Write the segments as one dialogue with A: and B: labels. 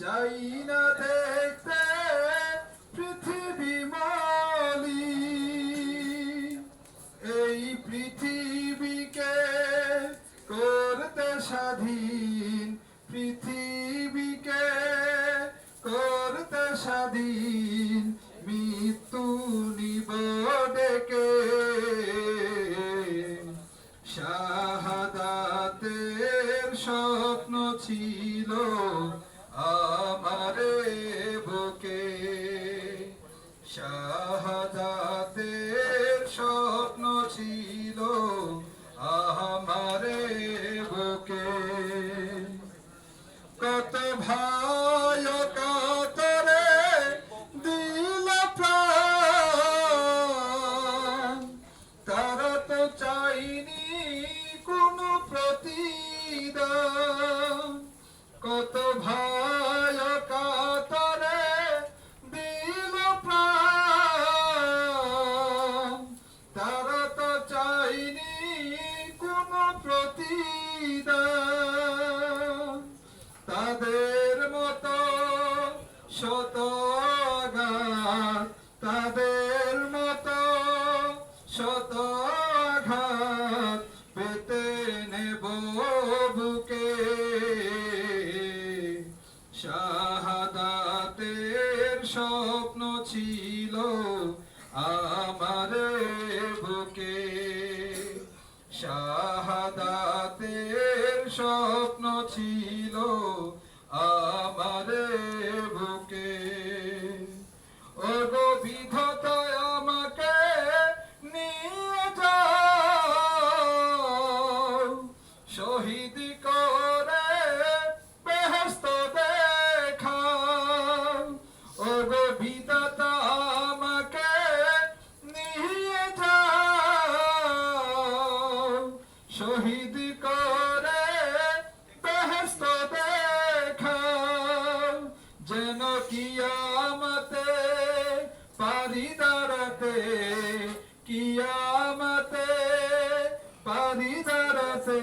A: চাই না দেখতে পৃথিবী মলিন, এই পৃথিবীকে করতে স্বাধীন, পৃথিবীকে করতে স্বাধীন, মৃত্যু নিব ডেকে। শাহাদাতের স্বপ্ন ছিল আমারে বুকে, শাহাদাতের স্বপ্ন ছিল আমারে বুকে। কত ভাই কাতরে দিল প্রাণ, তারা তো চাইনি কোনো প্রতিদান। কত ভাই কাতরে দিল প্রাণ, তারা তো চাইনি কোনো প্রতিদান। তাদের মতো শত আঘাত, তাদের মতো শত আঘাত পেতে নেব বুকে। শাহাদাতের স্বপ্ন ছিল আমারে বুকে, শাহাদাতের স্বপ্ন ছিল আমারে বুকে। ওগো বিধাতা আমাকে নিয়ে যাও, শহীদ করে বেহেশত দেখাও। ওগো বিধাতা আমাকে নিয়ে যাও, শহীদ করে বেহেশত দেখাও। যেন কিয়ামতে পারি দাঁড়াতে, কিয়ামতে পারি দাঁড়াতে,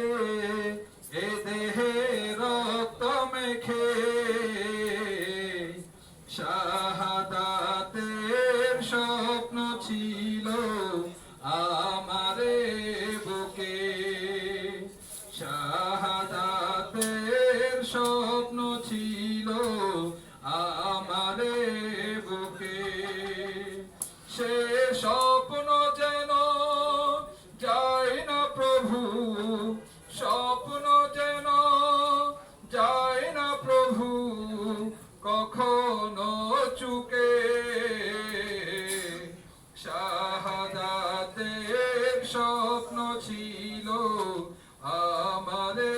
A: এ দেহে রক্ত মেখে। শাহাদাতের স্বপ্ন ছিল আমারে বুকে, শাহাদাতের স্বপ্ন ছিল আমারে বুকে। সে স্বপ্ন যেন যায় না প্রভু, স্বপ্ন যেন যায় না প্রভু কখনো চুকে। শাহাদাতের স্বপ্ন ছিল আমারে